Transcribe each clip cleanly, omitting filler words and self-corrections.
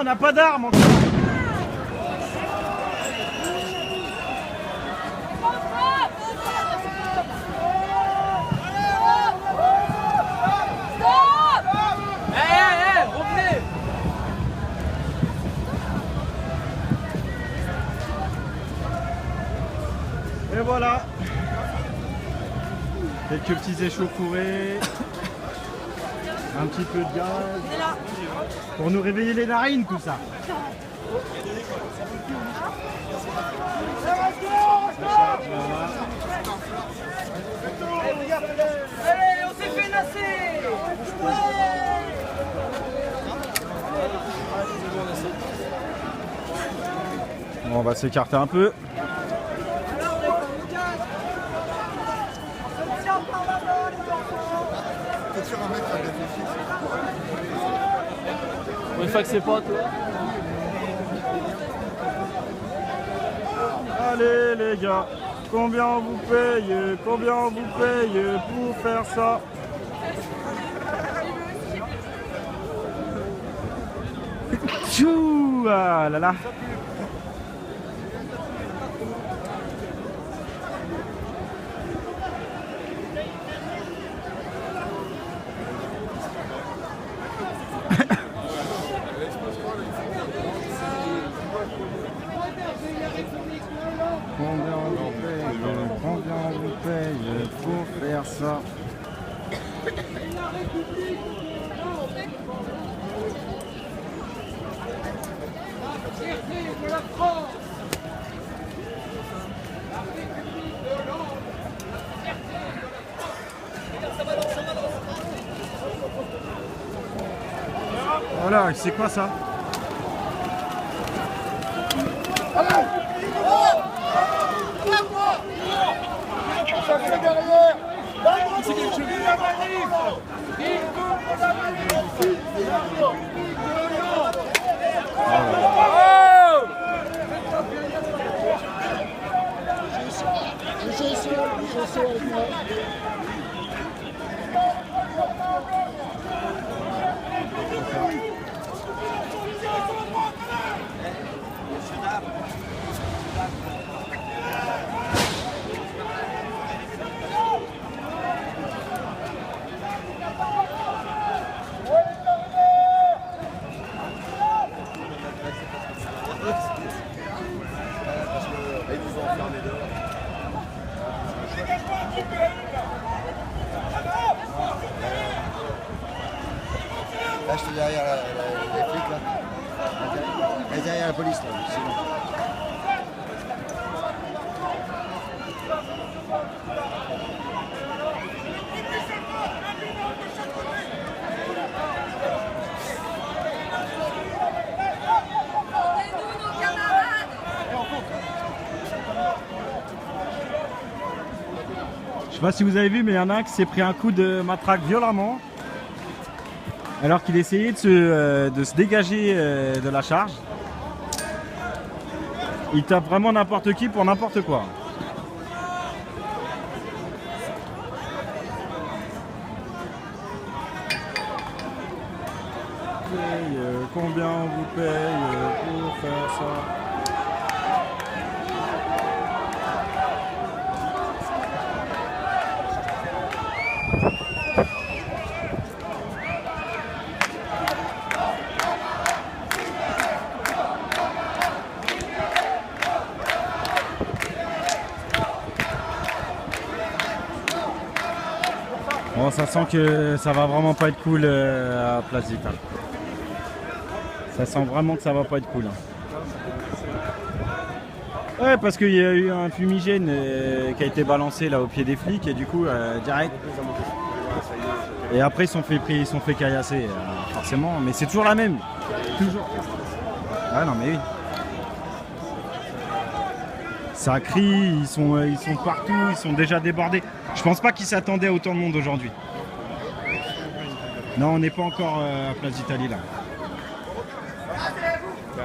on n'a pas d'armes encore. Et voilà. Quelques petits échauffourés. Un petit peu de gaz. Pour nous réveiller les narines, tout ça. Allez, on s'est fait nasser. Bon, on va s'écarter un peu. Une fois que c'est pas toi. Allez les gars, combien on vous paye pour faire ça? Tchou, ah là là. Combien on vous paye pour faire ça? Voilà, c'est quoi ça? Là, je suis derrière les flics, là. Elle est derrière la police, là. Sinon. Je sais pas si vous avez vu, mais il y en a un qui s'est pris un coup de matraque violemment. Alors qu'il essayait de se dégager de la charge. Il tape vraiment n'importe qui pour n'importe quoi. Combien on vous paye pour faire ça? Bon, ça sent que ça va vraiment pas être cool à Place d'Italie. Ça sent vraiment que ça va pas être cool. Ouais, parce qu'il y a eu un fumigène qui a été balancé là au pied des flics et du coup direct. Et après ils sont fait caillasser, forcément. Mais c'est toujours la même. Toujours. Ah non mais oui. Ça crie, ils sont partout, ils sont déjà débordés. Je pense pas qu'ils s'attendaient à autant de monde aujourd'hui. Non, on n'est pas encore à Place d'Italie là.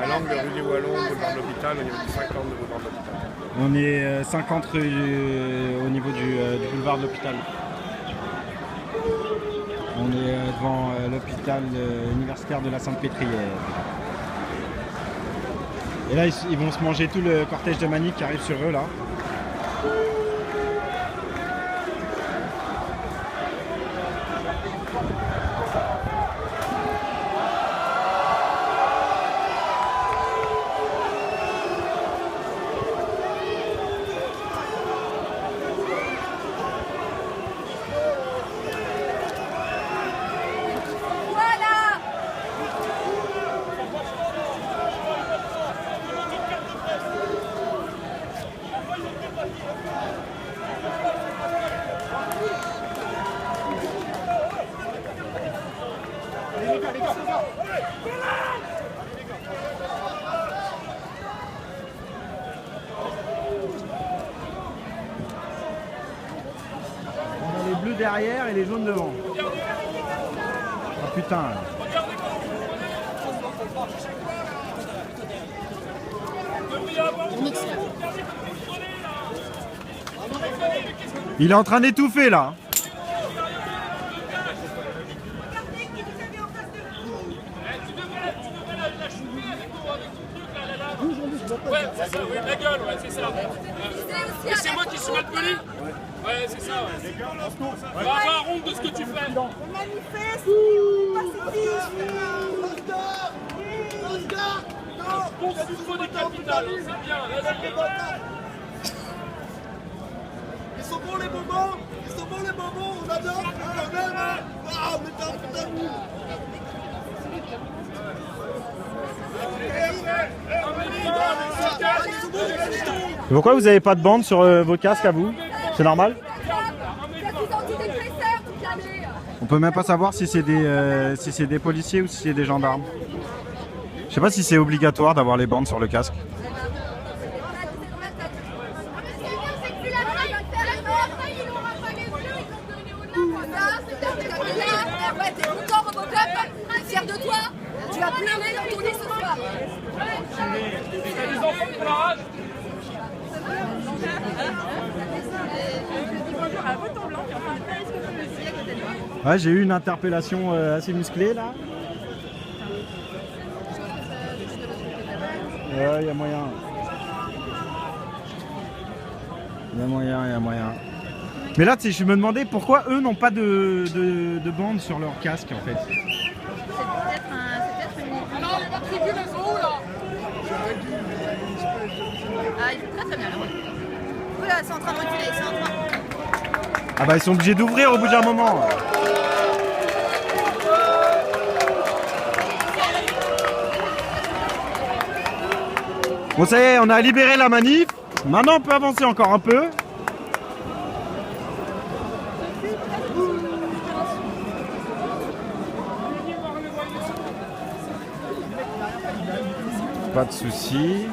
À l'angle de rue des Wallons, boulevard de l'Hôpital, au niveau du 50 de boulevard de l'Hôpital. On est 50 au niveau du boulevard de l'Hôpital. On est devant l'hôpital universitaire de la Sainte-Pétrière. Et là, ils vont se manger tout le cortège de manifs qui arrive sur eux là. On a les bleus derrière et les jaunes devant. Ah putain. Il est en train d'étouffer là. Ouais, c'est ça, oui, la gueule, ouais, c'est ça. Mais c'est moi qui suis mal poli. Ouais, c'est ça, ouais. Va avoir honte de ce que tu fais. On manifeste, Ton souffle des capitales, c'est bien, vas-y. Ils sont bons les bonbons, on adore, quand même, hein. Ah, mais t'as un putain de boule. Pourquoi vous avez pas de bande sur vos casques à vous? C'est normal? On peut même pas savoir si c'est des policiers ou si c'est des gendarmes. Je sais pas si c'est obligatoire d'avoir les bandes sur le casque. Fier de toi, tu vas pleurer dans ton lit ce soir. Les enfants de la rage. Ouais, j'ai eu une interpellation assez musclée là. Ouais, il y a moyen. Il y a moyen. Mais là, tu sais, je me demandais pourquoi eux n'ont pas de bande sur leur casque en fait. Ah, il fait très bien là. Oula, c'est en train de reculer, c'est en train. Ah bah ils sont obligés d'ouvrir au bout d'un moment. Bon ça y est, on a libéré la manif. Maintenant on peut avancer encore un peu. Pas de soucis.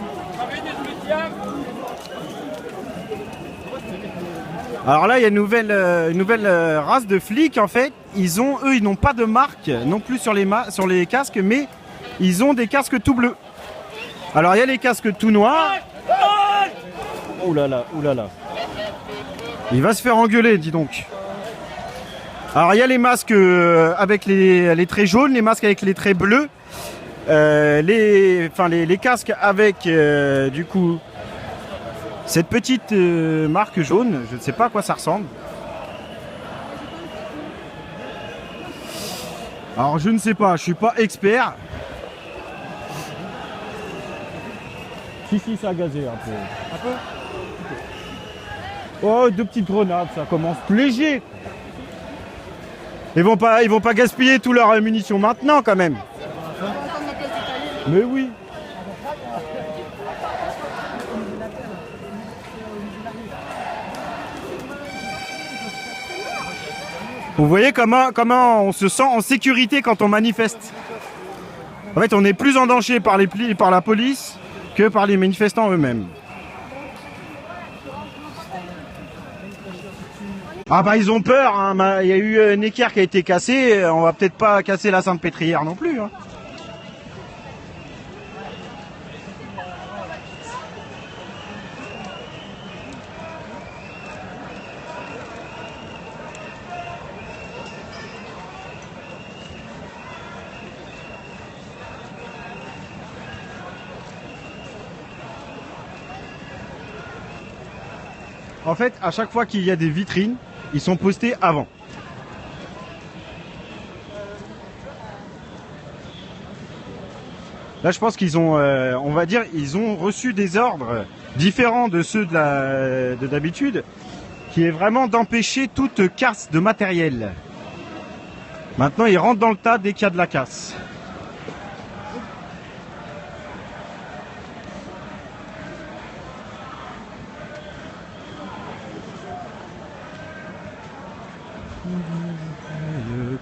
Alors là, il y a une nouvelle race de flics en fait. Eux, ils n'ont pas de marque non plus sur les casques, mais ils ont des casques tout bleus. Alors il y a les casques tout noirs. Ouh là là. Il va se faire engueuler, dis donc. Alors il y a les masques avec les traits jaunes, les masques avec les traits bleus, les casques avec du coup cette petite marque jaune. Je ne sais pas à quoi ça ressemble. Alors je ne sais pas, je suis pas expert. Si, ça a gazé un peu. Un peu? Oh, deux petites grenades, ça commence léger. Ils vont pas gaspiller tout leur munitions maintenant quand même. Mais oui. Vous voyez comment on se sent en sécurité quand on manifeste. En fait, on est plus en danger par la police que par les manifestants eux-mêmes. Ah bah ils ont peur, hein. Il y a eu un équerre qui a été cassé, on va peut-être pas casser la Sainte-Pétrière non plus. Hein. En fait, à chaque fois qu'il y a des vitrines, ils sont postés avant. Là, je pense qu'ils ont, on va dire, ils ont reçu des ordres différents de ceux de d'habitude, qui est vraiment d'empêcher toute casse de matériel. Maintenant, ils rentrent dans le tas dès qu'il y a de la casse.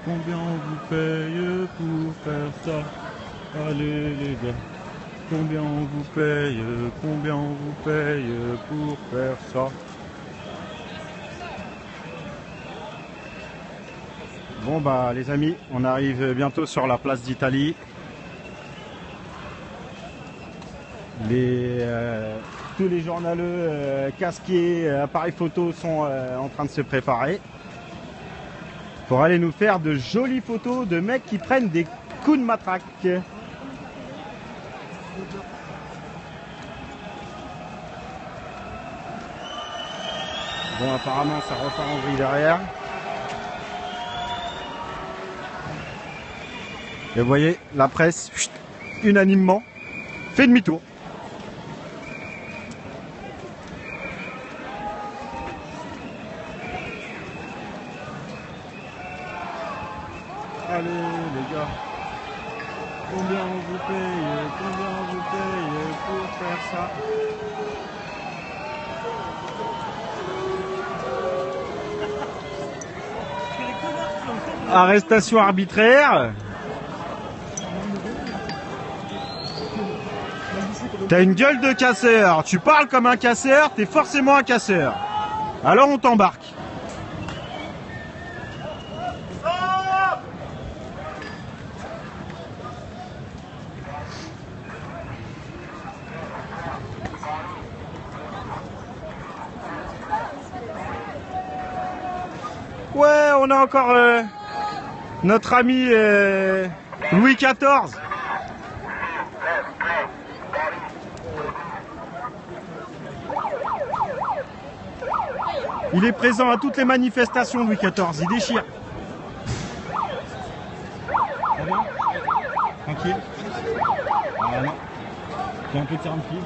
Combien on vous paye pour faire ça? Allez les gars, combien on vous paye? Combien on vous paye pour faire ça? Bon bah les amis, on arrive bientôt sur la place d'Italie. Tous les journaleux casqués, appareils photo sont en train de se préparer pour aller nous faire de jolies photos de mecs qui prennent des coups de matraque. Bon, apparemment ça repart en vrille derrière. Et vous voyez, la presse, unanimement, fait demi-tour. Allez les gars, combien on vous paye pour faire ça? Arrestation arbitraire. T'as une gueule de casseur, tu parles comme un casseur, t'es forcément un casseur. Alors on t'embarque. Ouais, on a encore notre ami Louis XIV. Il est présent à toutes les manifestations, Louis XIV, il déchire. Ça va ? Tranquille ? Ah non. J'ai un peu de terme fille,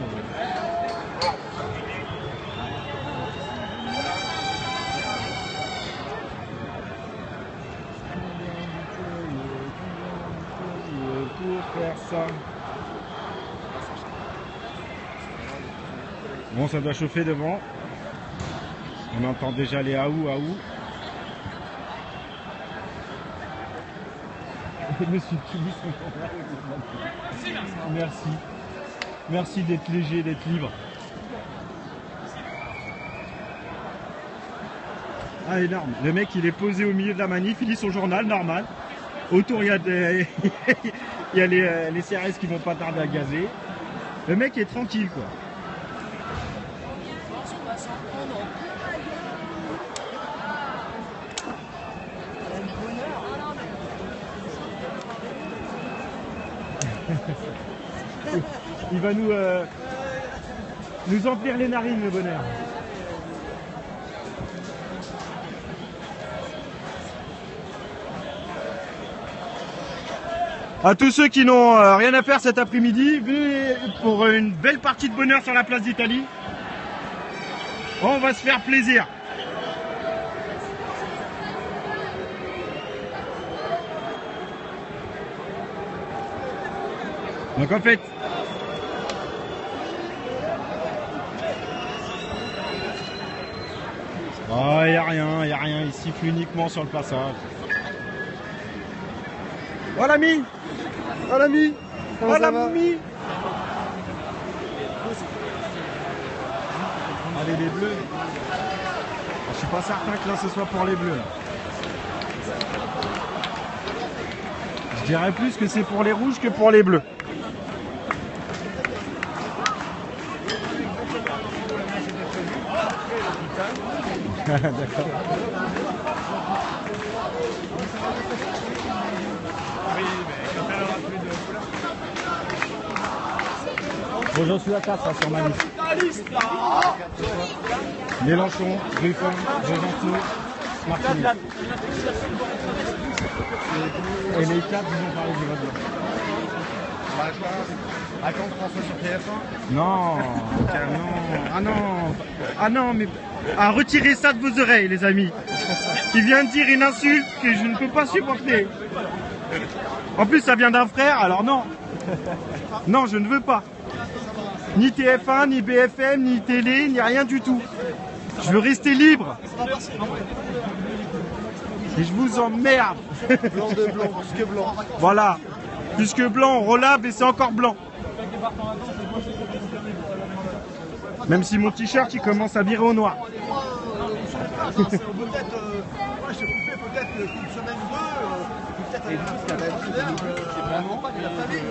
pour faire ça. Bon, ça doit chauffer devant. On entend déjà les aou. Monsieur Kili, merci. Merci d'être léger, d'être libre. Ah, énorme. Le mec, il est posé au milieu de la manif, il lit son journal, normal. Autour, il y a, il y a les CRS qui vont pas tarder à gazer. Le mec est tranquille, quoi. Il va nous emplir les narines, le bonheur. À tous ceux qui n'ont rien à faire cet après-midi, venez pour une belle partie de bonheur sur la place d'Italie. On va se faire plaisir. Donc en fait, oh, y a rien, il siffle uniquement sur le passage. Oh l'ami, oh l'ami, oh l'ami. Allez les bleus. Je suis pas certain que là ce soit pour les bleus. Là. Je dirais plus que c'est pour les rouges que pour les bleus. D'accord. Bon, j'en suis à 4 sur ma liste. fédéralistes là. Mélenchon, Ruffin, Besançon, Martinique. Et les 4 ils ont parlé du vote blanc. À quand François sur TF1? Non, ah non, mais retirez ça de vos oreilles, les amis. Il vient de dire une insulte que je ne peux pas supporter. En plus, ça vient d'un frère, alors non. Non, je ne veux pas. Ni TF1, ni BFM, ni télé, ni rien du tout. Je veux rester libre. Et je vous emmerde. Blanc de blanc, plus que blanc. Voilà. Plus que blanc, on relave et c'est encore blanc. Même si mon t-shirt il commence à virer au noir. Peut-être, moi j'ai coupé peut-être une semaine ou deux, peut-être avec c'est vraiment pas de la famille.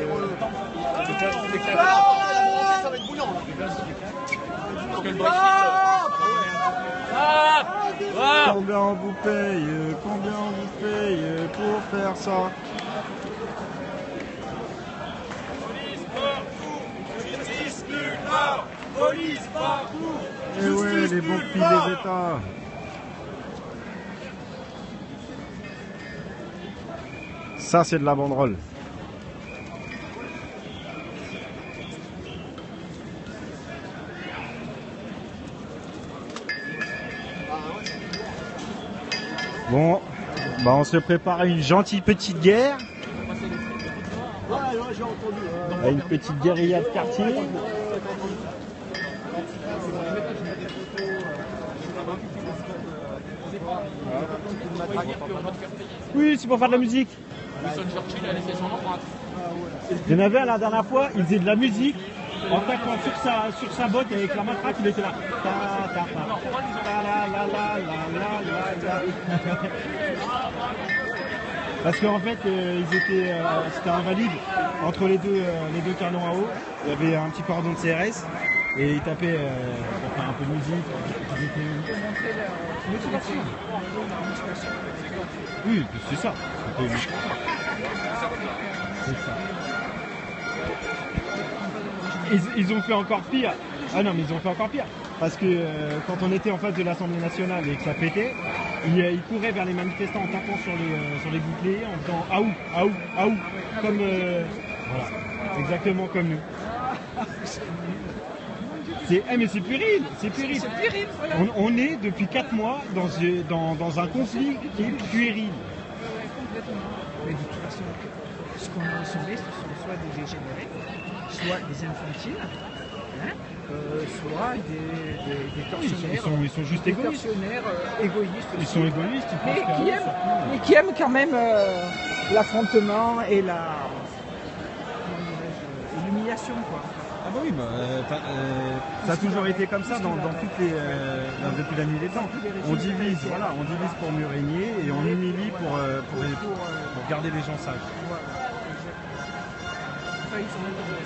Ça va être bouillant. Combien on vous paye pour faire ça? Police partout. Et ouais, les bons petits des États. Ça, c'est de la banderole. Bon, bah on se prépare à une gentille petite guerre. J'ai entendu. À une petite guérilla de quartier. Oui, c'est pour faire de la musique. Il y en avait la dernière fois, il faisait de la musique en tapant sur sa botte avec la matraque, il était là. Parce qu'en fait, c'était invalide entre les deux canons à eau. Il y avait un petit cordon de CRS et il tapait pour faire un peu de musique. Oui, c'est ça. C'est ça. Ils ont fait encore pire. Ah non, mais ils ont fait encore pire. Parce que quand on était en face de l'Assemblée nationale et que ça pétait, ils couraient vers les manifestants en tapant sur les goutteliers, en disant aou, aou, aou, comme voilà, exactement comme nous. Mais c'est puéril, c'est puéril. Voilà. On est depuis 4 mois dans un conflit qui est puéril. Mais de toute façon, ce qu'on a rassemblé, ce sont soit des dégénérés, soit des infantiles, soit des tortionnaires. Ils sont juste égoïstes. Tortionnaires égoïstes. Ils sont égoïstes, ils pensent qu'à eux, Mais qui aiment quand même l'affrontement et l'humiliation, quoi. Ah bah oui, ça a toujours été comme ça dans toutes les depuis la nuit des temps. On divise, voilà, on divise pour mieux régner et on humilie pour garder les gens sages.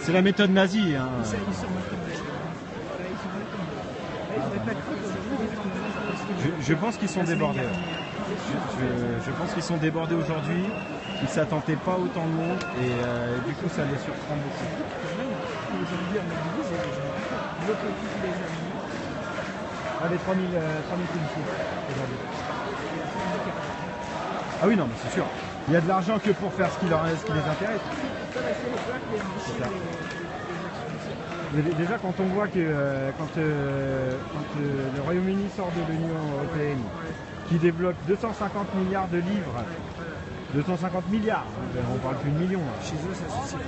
C'est la méthode nazie. Hein. Je pense qu'ils sont débordés. Je pense qu'ils sont débordés aujourd'hui. Ils ne s'attendaient pas autant de monde et du coup ça les surprend beaucoup. Ah, les 3000 policiers aujourd'hui. Ah oui, non, mais c'est sûr. Il y a de l'argent que pour faire ce qui les intéresse. Déjà, quand on voit que quand le Royaume-Uni sort de l'Union européenne, qui débloque 250 milliards de livres, 250 milliards, on parle plus de millions. Chez eux, ça se situe.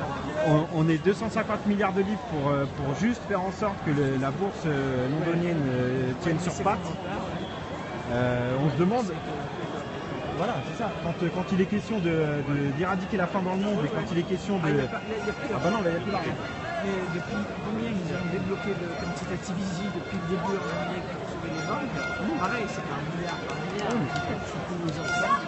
On est 250 milliards de livres pour juste faire en sorte que la bourse londonienne tienne sur pattes. On se demande. Voilà, c'est ça. Quand il est question d'éradiquer la faim dans le monde et quand il est question de. Ah bah non, là, il n'y a plus d'argent. Mais depuis combien ils ont débloqué de quantité Tivizi depuis le début pour sauver les banques? Pareil, c'est un milliard par milliard. Surtout les enfants.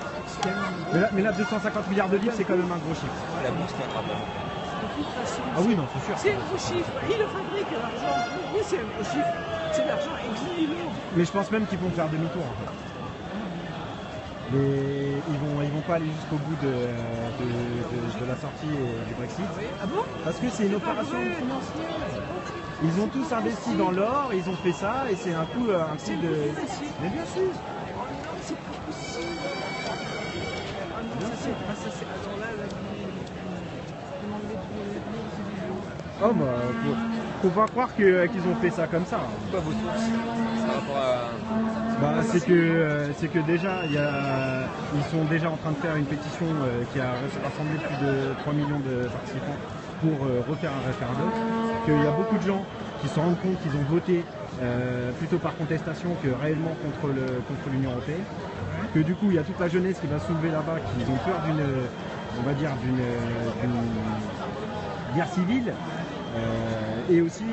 Mais là, 250 milliards de livres, c'est quand même un gros chiffre. La bourse qui attrape. Ah oui, non, c'est sûr. C'est un gros chiffre. Il le fabrique, l'argent. Oui, c'est un gros chiffre. C'est l'argent exilant. Mais je pense même qu'ils vont faire demi-tour en fait. Ils vont pas aller jusqu'au bout de la sortie et du Brexit. Ah bon? Parce que c'est une opération financière. Ils ont tous investi dans l'or, ils ont fait ça, et c'est un coup de... Mais bien sûr. C'est pas possible. Oh bah, faut pas croire qu'ils ont fait ça comme ça. Quoi vos sources par rapport à... Bah, c'est que déjà, ils sont déjà en train de faire une pétition qui a rassemblé plus de 3 millions de participants pour refaire un référendum. Qu'il y a beaucoup de gens qui se rendent compte qu'ils ont voté plutôt par contestation que réellement contre l'Union européenne. Que du coup, il y a toute la jeunesse qui va se soulever là-bas, qui ont peur d'une guerre civile. Et aussi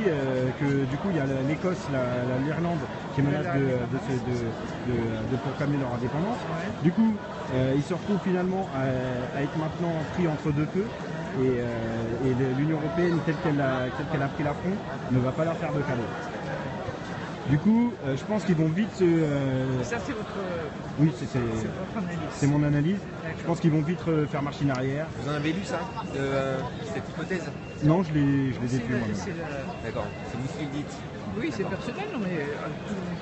que du coup il y a l'Écosse, l'Irlande qui menacent de proclamer leur indépendance. Du coup ils se retrouvent finalement à être maintenant pris entre deux feux et l'Union européenne telle qu'elle a pris l'affront ne va pas leur faire de cadeau. Du coup, je pense qu'ils vont vite se... Ça, c'est votre... Oui, c'est votre analyse. C'est mon analyse. Je pense qu'ils vont vite faire machine arrière. Vous en avez lu ça, cette hypothèse? Non, je l'ai détruit moi-même. D'accord, c'est vous qui le dites. Oui, c'est personnel, non mais tout le monde...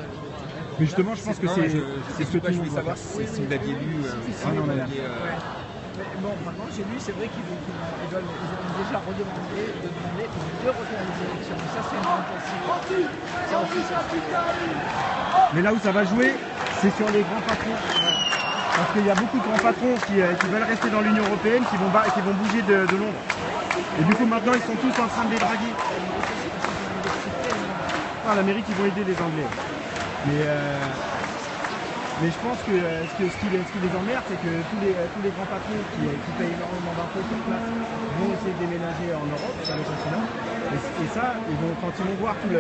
Mais justement, je pense que c'est ce que tout le monde voulais voit. savoir si vous l'aviez lu, si Ah non, vous mais- l'aviez... Bon, maintenant, j'ai lu, c'est vrai qu'ils ont déjà redemandé de refaire les élections. Mais ça, c'est une tentative. Ça aussi, Mais là où ça va jouer, c'est sur les grands patrons. Parce qu'il y a beaucoup de grands patrons qui veulent rester dans l'Union européenne, qui vont bouger de Londres. Et du coup, maintenant, ils sont tous en train de les draguer. Ah, l'Amérique, ils vont aider les Anglais. Mais je pense que ce qui les emmerde, c'est que tous les grands patrons qui payent énormément d'impôts sur place vont essayer de déménager en Europe, sur le continent. Et ça, quand ils vont voir tout le...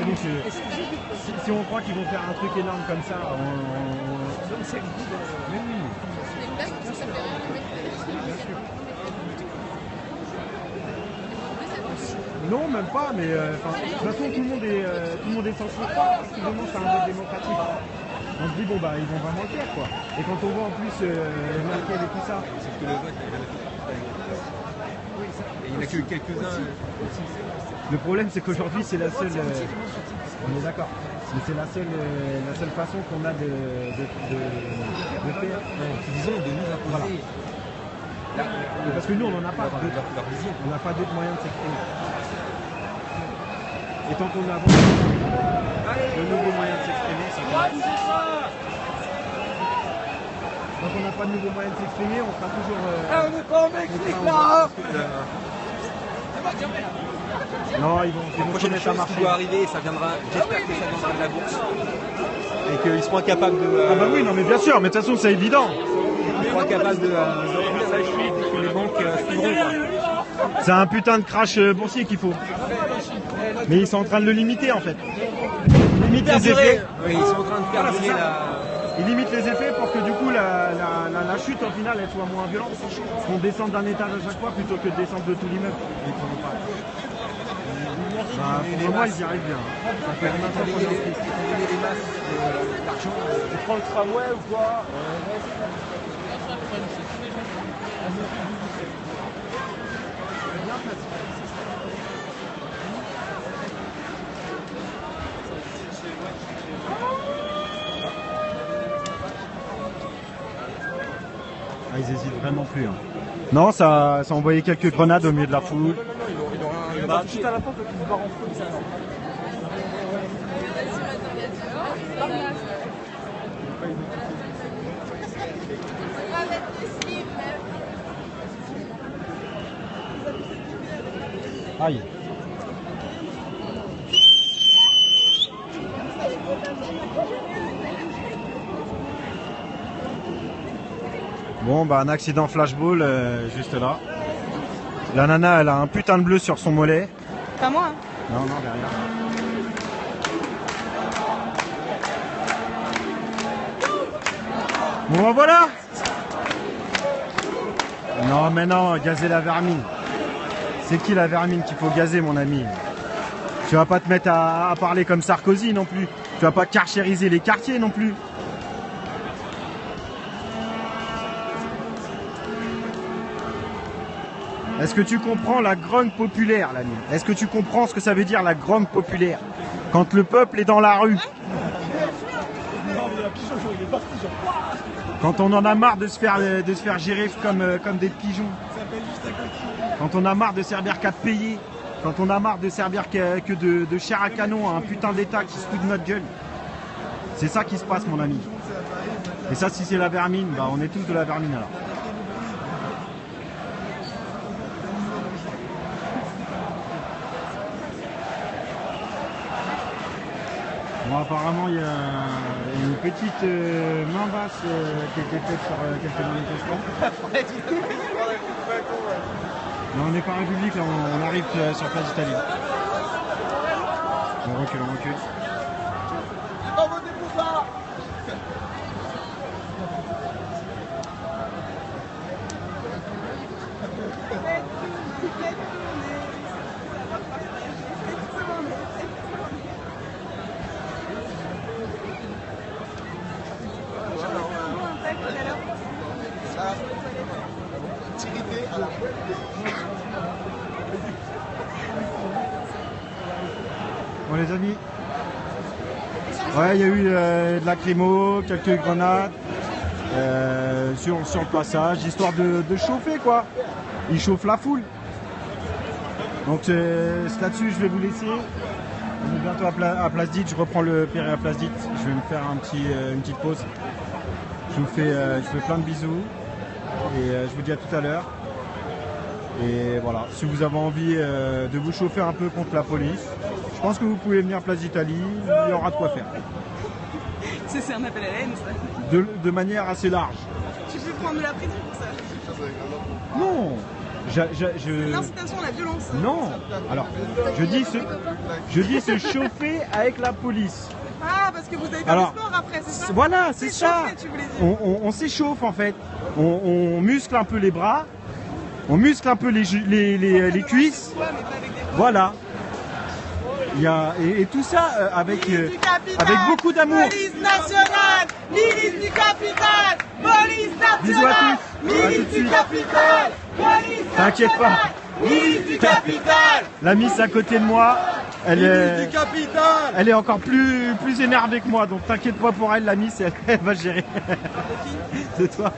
Donc, si on croit qu'ils vont faire un truc énorme comme ça, c'est le goût de... Mais oui. Non, même pas, mais de toute façon tout le monde est censé croire parce que c'est un vote démocratique. On se dit bon bah ils vont vraiment le faire quoi. Et quand on voit en plus Merkel et tout ça. Sauf que le vote, il n'y en a que quelques-uns. Le problème c'est qu'aujourd'hui c'est la seule. On est d'accord. Mais c'est la seule façon qu'on a de faire. Disons de nous imposer. Parce que nous on n'en a pas d'autres. Leur vision. On n'a pas d'autres moyens de s'exprimer. Et tant qu'on a le nouveau moyen de s'exprimer, c'est qu'on tant qu'on n'a pas de nouveau moyen de s'exprimer, on sera toujours. On n'est pas au Mexique là. Non, ils vont La prochaine se mettre à chose qui marcher. doit arriver, ça viendra, j'espère que ça viendra de la bourse. Et qu'ils seront incapables de... Ah bah oui, non mais bien sûr, mais de toute façon c'est évident. Ils seront incapables de remettre ça chute et que les banques suivront. Quoi. C'est un putain de crash boursier qu'il faut. Mais ils sont en train de le limiter en fait. Ils limitent les effets. Oui, ils sont en train de faire donner la... Ils limitent les effets pour que du coup la chute en finale elle soit moins violente. Qu'on descende d'un étage à chaque fois plutôt que de descendre de tout l'immeuble. Ils pourront pas. Bah, pour le moment ils y arrivent bien. Ça fait combien de temps qu'on est inscrit ? les masses d'argent. Tu prends le tramway ou quoi? Ah, ils hésitent vraiment plus. Hein. Non, ça a envoyé quelques grenades au milieu de la foule. Bah, tout à la porte qui se barre en feu, ça. Aïe. Bon, bah un accident flashball juste là. La nana, elle a un putain de bleu sur son mollet. Pas moi. Hein. Non, non, derrière. Bon, bah, voilà. Non, mais non, gazer la vermine. C'est qui la vermine qu'il faut gazer, mon ami? Tu vas pas te mettre à parler comme Sarkozy non plus. Tu vas pas carchériser les quartiers non plus. Est-ce que tu comprends la grogne populaire, l'ami? Est-ce que tu comprends ce que ça veut dire la grogne populaire? Quand le peuple est dans la rue. Quand on en a marre de se faire gérer comme des pigeons. Quand on a marre de servir qu'à payer. Quand on a marre de servir que de chair à canon à un putain d'État qui se fout de notre gueule. C'est ça qui se passe, mon ami. Et ça, si c'est la vermine, bah on est tous de la vermine alors. Bon, apparemment, il y a une petite main basse qui a été faite sur quelques manifestants. Non, on n'est pas en République, là, on arrive sur Place d'Italie. On recule, on recule. Bon les amis, ouais il y a eu de lacrymo, quelques grenades sur le passage, histoire de chauffer quoi. Ils chauffent la foule. Donc c'est là-dessus je vais vous laisser. On est bientôt à Place d'Ite, je reprends le péril à Place d'Ite. Je vais me faire une petite pause. Je vous fais plein de bisous et je vous dis à tout à l'heure. Et voilà, si vous avez envie de vous chauffer un peu contre la police, je pense que vous pouvez venir Place d'Italie, il y aura de quoi faire. C'est un appel à la haine, ça. De manière assez large. Tu peux prendre de la prison pour ça. Non, L'incitation à la violence. Non, alors je dis se chauffer avec la police. Ah, parce que vous avez fait du sport après, c'est ça? Voilà, c'est ça. Tu voulais dire. On s'échauffe en fait. On muscle un peu les bras, on muscle un peu les cuisses. Voilà. Il y a, et tout ça avec beaucoup d'amour. Police nationale, milice du capital, police nationale, bisous à tous. milice du capital, police nationale. T'inquiète pas. Milice du capital. La miss à côté de moi, elle est encore plus énervée que moi, donc t'inquiète pas pour elle, la miss, elle va gérer. C'est toi.